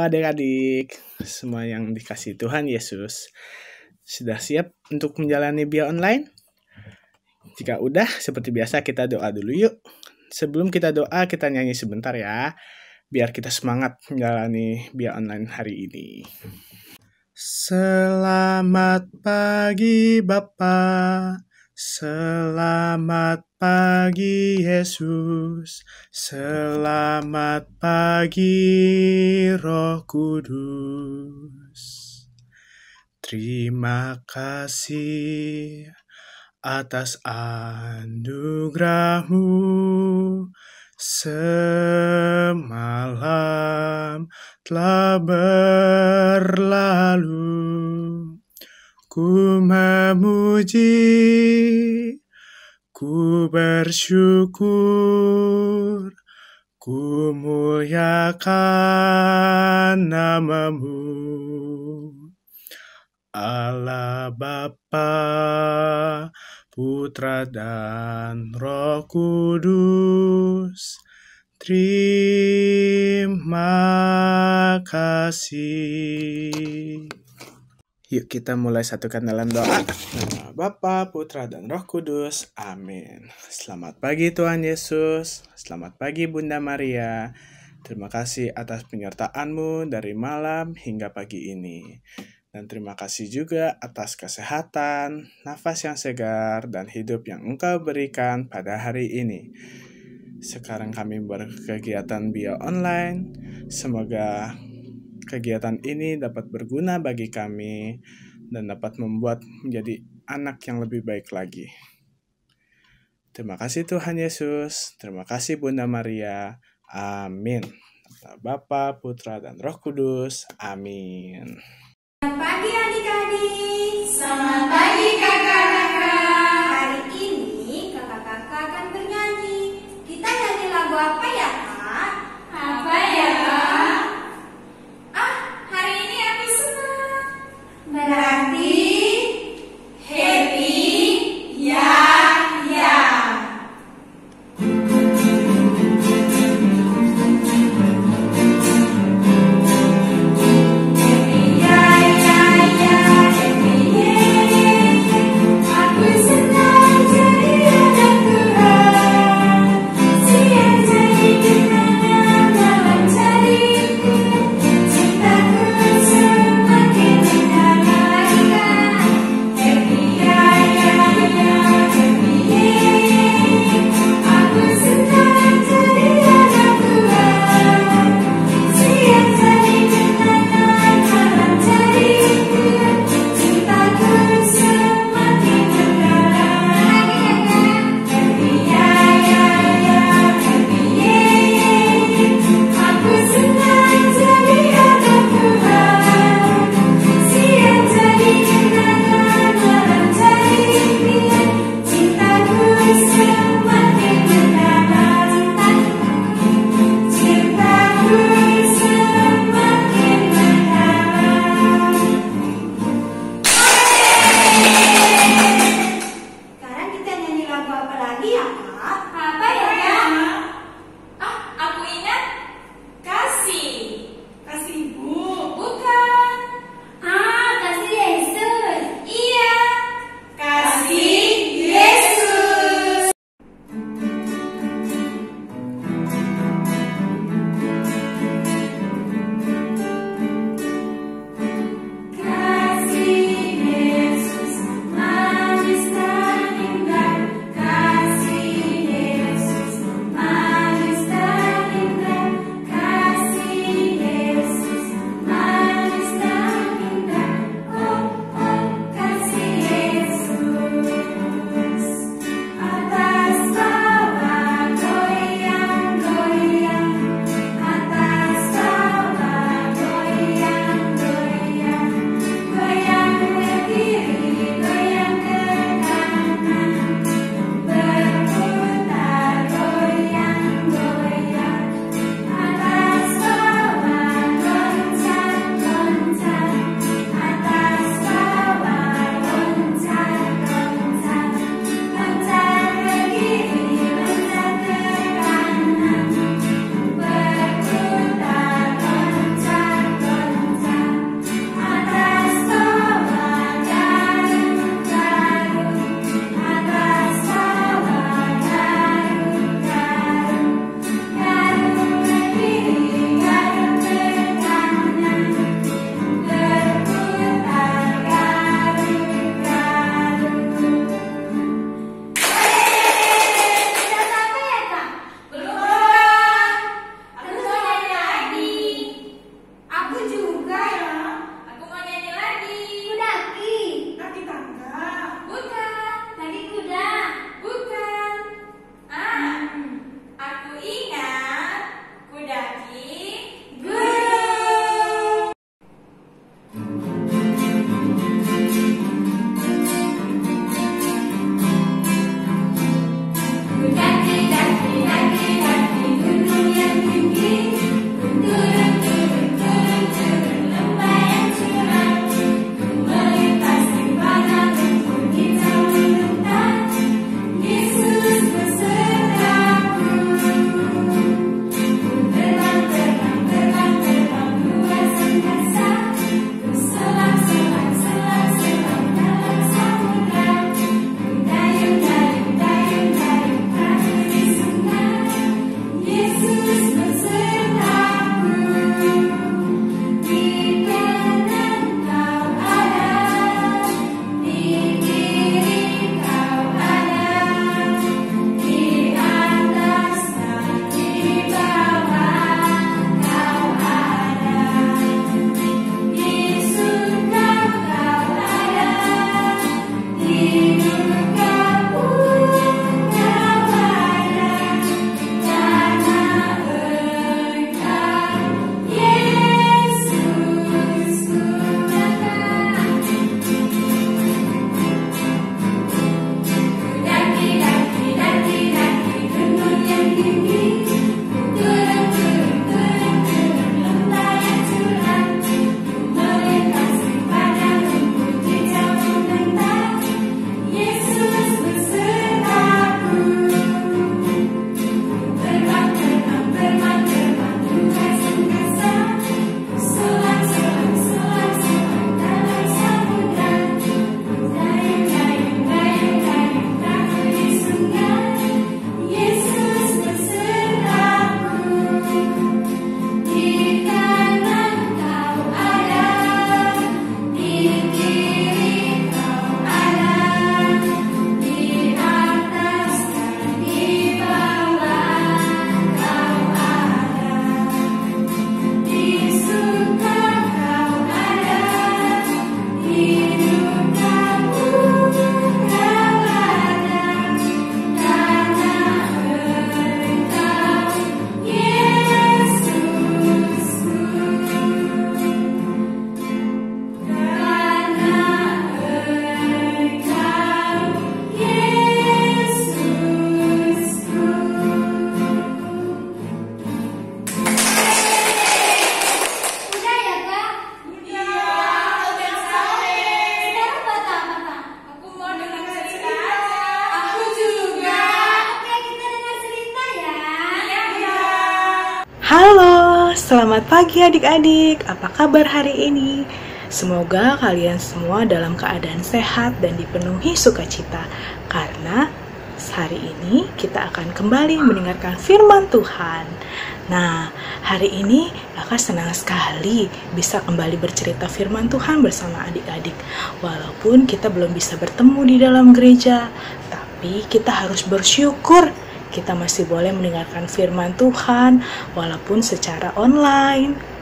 Halo adik-adik, semua yang dikasihi Tuhan Yesus. Sudah siap untuk menjalani Bia Online? Jika udah, seperti biasa kita doa dulu yuk. Sebelum kita doa, kita nyanyi sebentar ya, biar kita semangat menjalani Bia Online hari ini. Selamat pagi Bapa, selamat pagi Yesus, selamat pagi Roh Kudus. Terima kasih atas anugerah-Mu. Semalam telah berlalu, ku memuji, ku bersyukur, ku muliakan nama-Mu. Allah Bapa, Putra dan Roh Kudus, terima kasih. Yuk kita mulai satukan dalam doa. Nama Bapa, Putra dan Roh Kudus. Amin. Selamat pagi Tuhan Yesus. Selamat pagi Bunda Maria. Terima kasih atas penyertaan-Mu dari malam hingga pagi ini. Dan terima kasih juga atas kesehatan, nafas yang segar, dan hidup yang Engkau berikan pada hari ini. Sekarang kami berkegiatan Bia Online. Semoga kegiatan ini dapat berguna bagi kami dan dapat membuat menjadi anak yang lebih baik lagi. Terima kasih Tuhan Yesus. Terima kasih Bunda Maria. Amin. Bapa, Putra, dan Roh Kudus. Amin. Selamat pagi adik-adik. Selamat pagi kakak-kakak. Hari ini kakak-kakak akan bernyanyi. Kita nyanyi lagu apa ya kak? Apa ya kak? Hari ini aku senang. Berarti happy ya ya. Happy ya ya ya, happy Selamat pagi adik-adik, apa kabar hari ini? Semoga kalian semua dalam keadaan sehat dan dipenuhi sukacita, karena hari ini kita akan kembali mendengarkan firman Tuhan. Nah, hari ini kakak senang sekali bisa kembali bercerita firman Tuhan bersama adik-adik. Walaupun kita belum bisa bertemu di dalam gereja, tapi kita harus bersyukur kita masih boleh mendengarkan firman Tuhan walaupun secara online.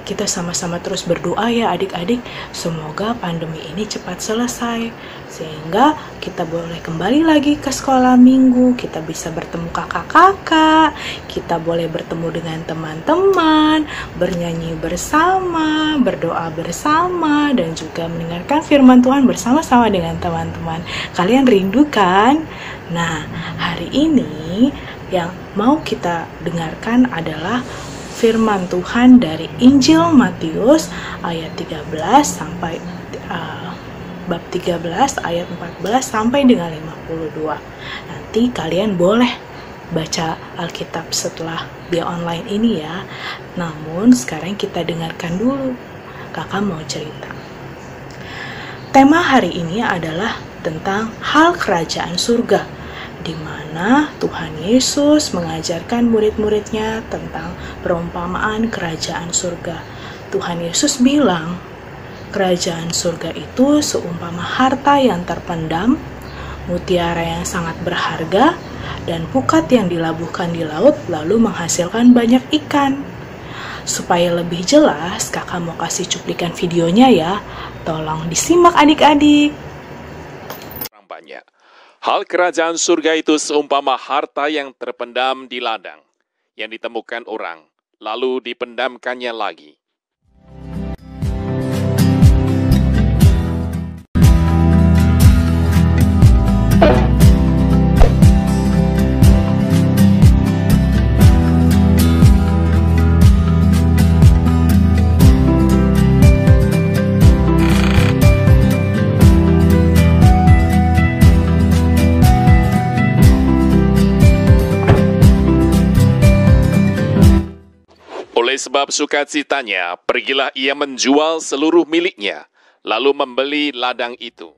Kita sama-sama terus berdoa ya adik-adik, semoga pandemi ini cepat selesai sehingga kita boleh kembali lagi ke sekolah minggu, kita bisa bertemu kakak-kakak, kita boleh bertemu dengan teman-teman, bernyanyi bersama, berdoa bersama, dan juga mendengarkan firman Tuhan bersama-sama dengan teman-teman. Kalian rindu kan? Nah, hari ini yang mau kita dengarkan adalah firman Tuhan dari Injil Matius ayat 13 sampai bab 13 ayat 14 sampai dengan 52. Nanti kalian boleh baca Alkitab setelah dia online ini ya. Namun sekarang kita dengarkan dulu. Kakak mau cerita. Tema hari ini adalah tentang hal kerajaan surga, di mana Tuhan Yesus mengajarkan murid-muridnya tentang perumpamaan kerajaan surga. Tuhan Yesus bilang, kerajaan surga itu seumpama harta yang terpendam, mutiara yang sangat berharga, dan pukat yang dilabuhkan di laut lalu menghasilkan banyak ikan. Supaya lebih jelas, kakak mau kasih cuplikan videonya ya. Tolong disimak adik-adik. Banyak. Hal kerajaan surga itu seumpama harta yang terpendam di ladang, yang ditemukan orang, lalu dipendamkannya lagi. Oleh sebab sukacitanya, pergilah ia menjual seluruh miliknya, lalu membeli ladang itu.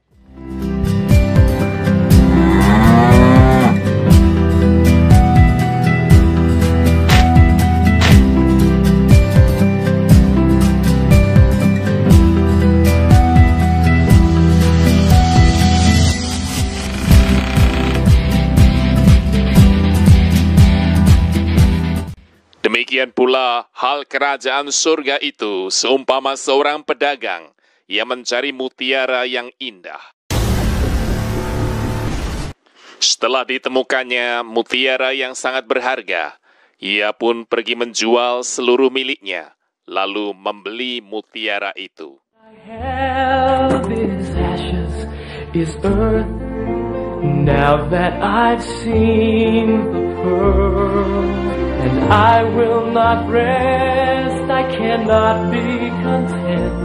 Demikian pula hal kerajaan surga itu seumpama seorang pedagang yang mencari mutiara yang indah. Setelah ditemukannya mutiara yang sangat berharga, ia pun pergi menjual seluruh miliknya, lalu membeli mutiara itu. Hell is ashes, is earth. Now that I've seen the pearl, and I will not rest, I cannot be content,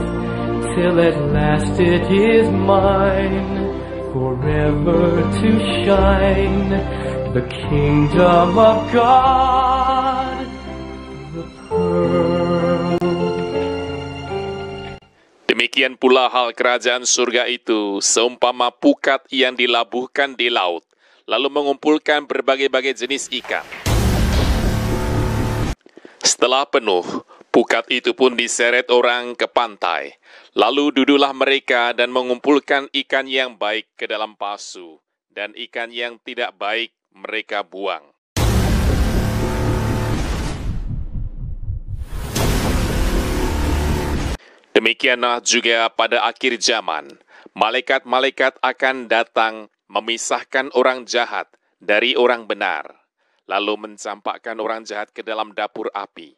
till at last it is mine, forever to shine, the kingdom of God, the pearl. Demikian pula hal kerajaan surga itu seumpama pukat yang dilabuhkan di laut, lalu mengumpulkan berbagai-bagai jenis ikan. Setelah penuh, pukat itu pun diseret orang ke pantai. Lalu duduklah mereka dan mengumpulkan ikan yang baik ke dalam pasu, dan ikan yang tidak baik mereka buang. Demikianlah juga pada akhir zaman, malaikat-malaikat akan datang memisahkan orang jahat dari orang benar, lalu mencampakkan orang jahat ke dalam dapur api.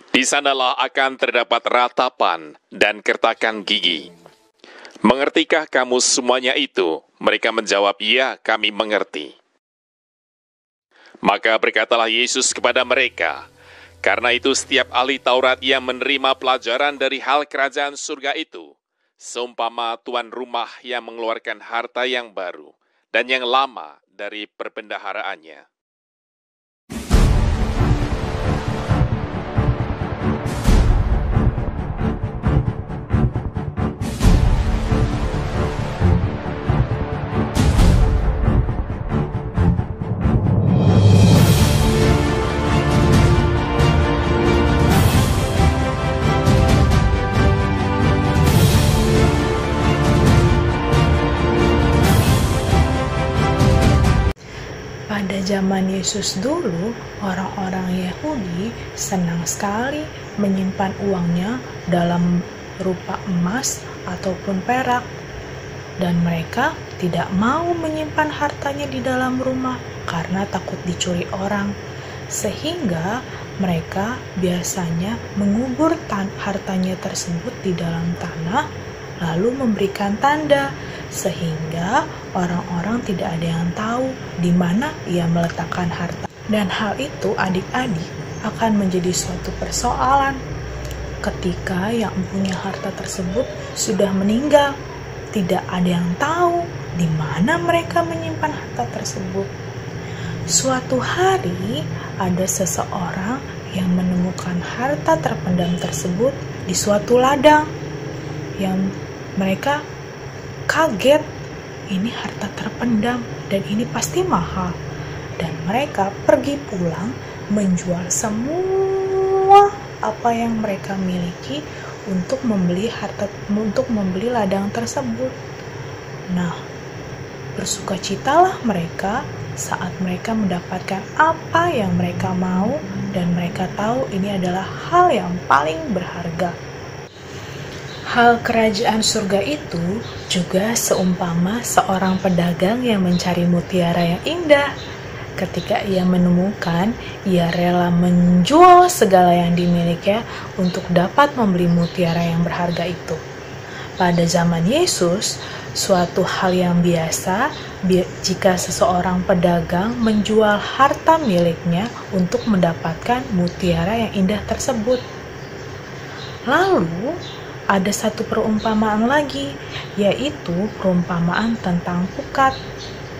Di sanalah akan terdapat ratapan dan kertakan gigi. Mengertikah kamu semuanya itu? Mereka menjawab, ya, kami mengerti. Maka berkatalah Yesus kepada mereka, Karena itu setiap ahli Taurat yang menerima pelajaran dari hal kerajaan surga itu, seumpama tuan rumah yang mengeluarkan harta yang baru dan yang lama dari perbendaharaannya. Pada zaman Yesus dulu, orang-orang Yahudi senang sekali menyimpan uangnya dalam rupa emas ataupun perak. Dan mereka tidak mau menyimpan hartanya di dalam rumah karena takut dicuri orang. Sehingga mereka biasanya mengubur hartanya tersebut di dalam tanah, lalu memberikan tanda, sehingga orang-orang tidak ada yang tahu di mana ia meletakkan harta. Dan hal itu adik-adik akan menjadi suatu persoalan ketika yang punya harta tersebut sudah meninggal. Tidak ada yang tahu di mana mereka menyimpan harta tersebut. Suatu hari ada seseorang yang menemukan harta terpendam tersebut di suatu ladang, yang mereka kaget, ini harta terpendam dan ini pasti mahal. Dan mereka pergi pulang menjual semua apa yang mereka miliki untuk membeli ladang tersebut. Nah, bersukacitalah mereka saat mereka mendapatkan apa yang mereka mau, dan mereka tahu ini adalah hal yang paling berharga. Hal kerajaan surga itu juga seumpama seorang pedagang yang mencari mutiara yang indah. Ketika ia menemukan, ia rela menjual segala yang dimilikinya untuk dapat membeli mutiara yang berharga itu. Pada zaman Yesus, suatu hal yang biasa jika seseorang pedagang menjual harta miliknya untuk mendapatkan mutiara yang indah tersebut. Lalu, ada satu perumpamaan lagi, yaitu perumpamaan tentang pukat.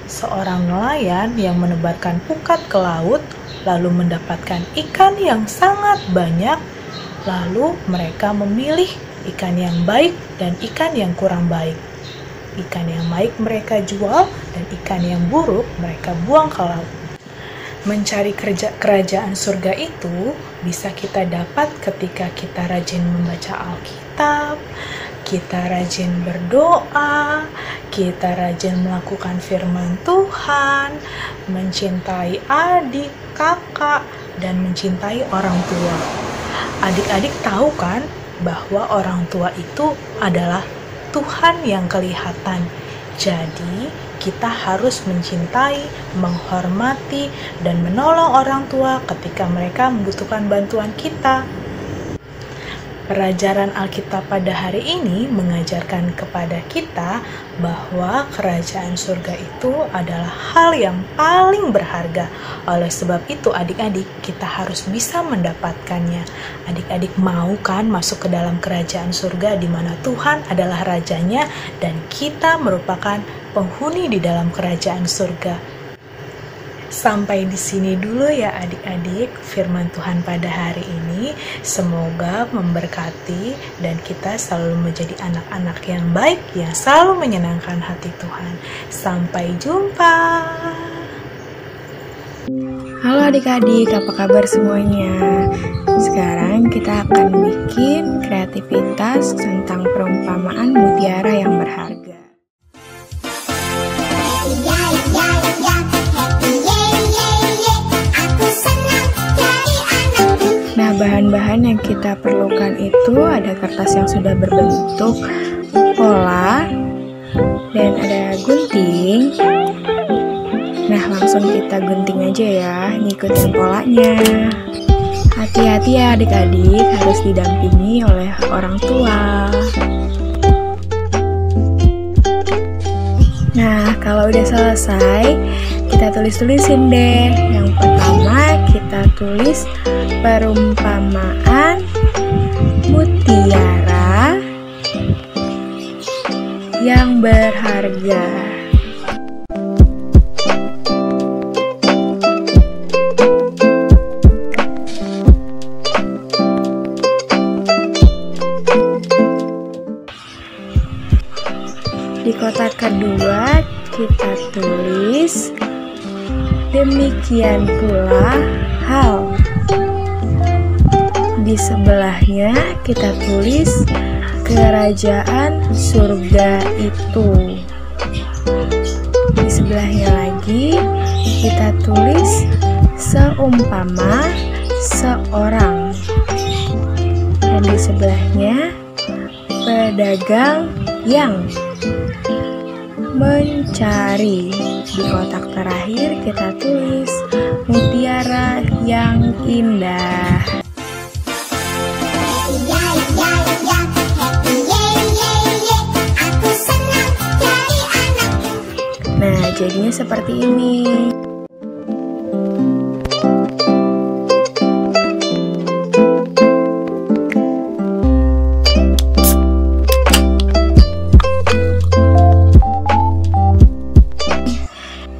Seorang nelayan yang menebarkan pukat ke laut, lalu mendapatkan ikan yang sangat banyak, lalu mereka memilih ikan yang baik dan ikan yang kurang baik. Ikan yang baik mereka jual, dan ikan yang buruk mereka buang ke laut. Mencari kerajaan surga itu bisa kita dapat ketika kita rajin membaca Alkitab, kita rajin berdoa, kita rajin melakukan firman Tuhan, mencintai adik, kakak, dan mencintai orang tua. Adik-adik tahu kan bahwa orang tua itu adalah Tuhan yang kelihatan. Jadi, kita harus mencintai, menghormati, dan menolong orang tua ketika mereka membutuhkan bantuan kita. Pelajaran Alkitab pada hari ini mengajarkan kepada kita bahwa kerajaan surga itu adalah hal yang paling berharga. Oleh sebab itu adik-adik, kita harus bisa mendapatkannya. Adik-adik mau kan masuk ke dalam kerajaan surga di mana Tuhan adalah rajanya dan kita merupakan penghuni di dalam kerajaan surga. Sampai di sini dulu ya adik-adik firman Tuhan pada hari ini. Semoga memberkati dan kita selalu menjadi anak-anak yang baik yang selalu menyenangkan hati Tuhan. Sampai jumpa. Halo adik-adik, apa kabar semuanya? Sekarang kita akan bikin kreativitas tentang perumpamaan mutiara yang berharga. Nah, bahan-bahan yang kita perlukan itu ada kertas yang sudah berbentuk pola dan ada gunting. Nah, langsung kita gunting aja ya, ngikutin polanya. Hati-hati ya adik-adik, harus didampingi oleh orang tua. Nah, kalau udah selesai, kita tulis-tulisin deh. Yang pertama kita tulis perumpamaan mutiara yang berharga. Di kotak kedua kita tulis demikian pula hal. Di sebelahnya kita tulis kerajaan surga itu. Di sebelahnya lagi kita tulis seumpama seorang. Dan di sebelahnya pedagang yang mencari. Di kotak terakhir kita tulis mutiara yang indah. Nah, jadinya seperti ini.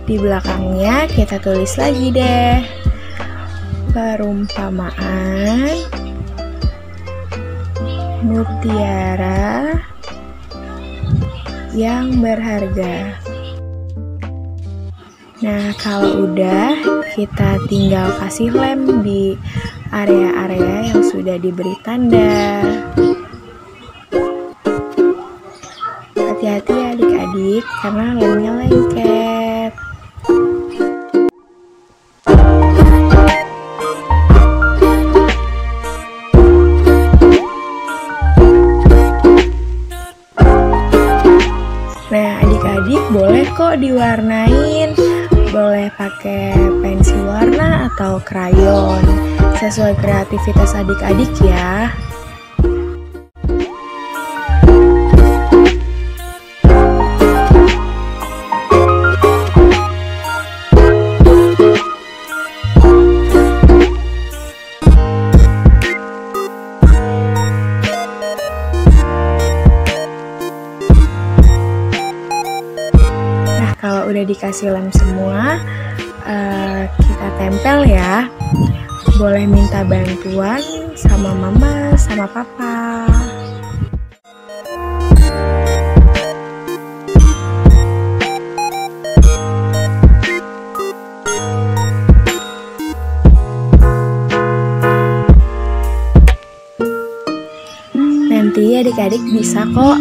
Di belakangnya kita tulis lagi deh perumpamaan mutiara yang berharga. Nah, kalau udah, kita tinggal kasih lem di area-area yang sudah diberi tanda. Hati-hati ya adik-adik, karena lemnya lengket. Nah, adik-adik boleh kok diwarnain. Boleh pakai pensil warna atau krayon, sesuai kreativitas adik-adik ya. Kalau udah dikasih lem semua, kita tempel ya. Boleh minta bantuan sama mama, sama papa. Nanti adik-adik bisa kok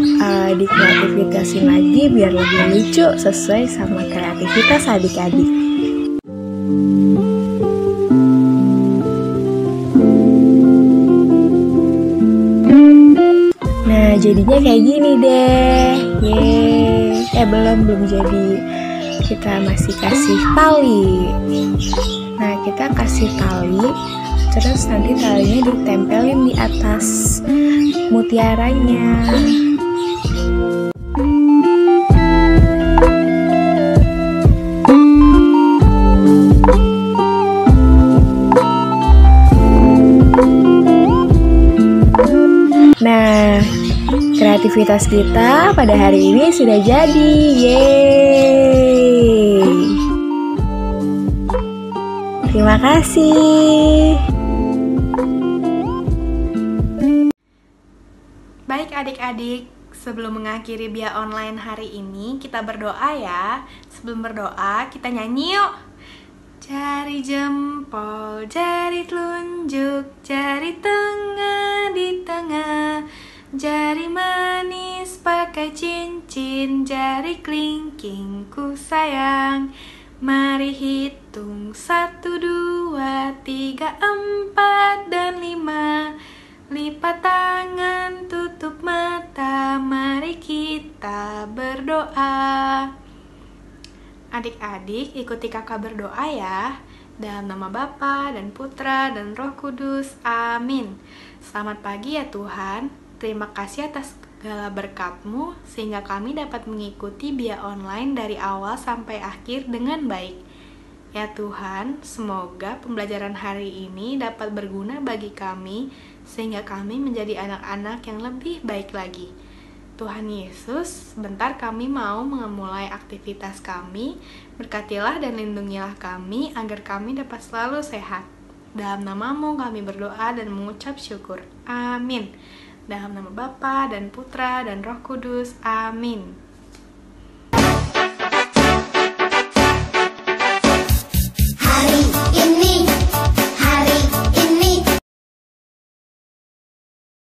dikreativitasin lagi biar lebih lucu sesuai sama kreativitas adik-adik. Nah, jadinya kayak gini deh. Yeay. Belum jadi. Kita masih kasih tali. Nah, kita kasih tali, terus nanti talinya ditempelin di atas mutiaranya. Nah, kreativitas kita pada hari ini sudah jadi. Yeay. Terima kasih. Baik adik-adik, sebelum mengakhiri Bia Online hari ini, kita berdoa ya. Sebelum berdoa, kita nyanyi yuk. Jari jempol, jari telunjuk, jari tengah di tengah, jari manis pakai cincin, jari kelingking ku sayang. Mari hitung 1, 2, 3, 4, dan 5. Lipat tangan, tutup mata, mari kita berdoa. Adik-adik, ikuti kakak berdoa ya. Dalam nama Bapa dan Putra dan Roh Kudus. Amin. Selamat pagi ya Tuhan. Terima kasih atas segala berkat-Mu, sehingga kami dapat mengikuti Bia Online dari awal sampai akhir dengan baik. Ya Tuhan, semoga pembelajaran hari ini dapat berguna bagi kami, sehingga kami menjadi anak-anak yang lebih baik lagi. Tuhan Yesus, sebentar kami mau memulai aktivitas kami, berkatilah dan lindungilah kami, agar kami dapat selalu sehat. Dalam nama-Mu kami berdoa dan mengucap syukur. Amin. Dalam nama Bapa dan Putra dan Roh Kudus. Amin.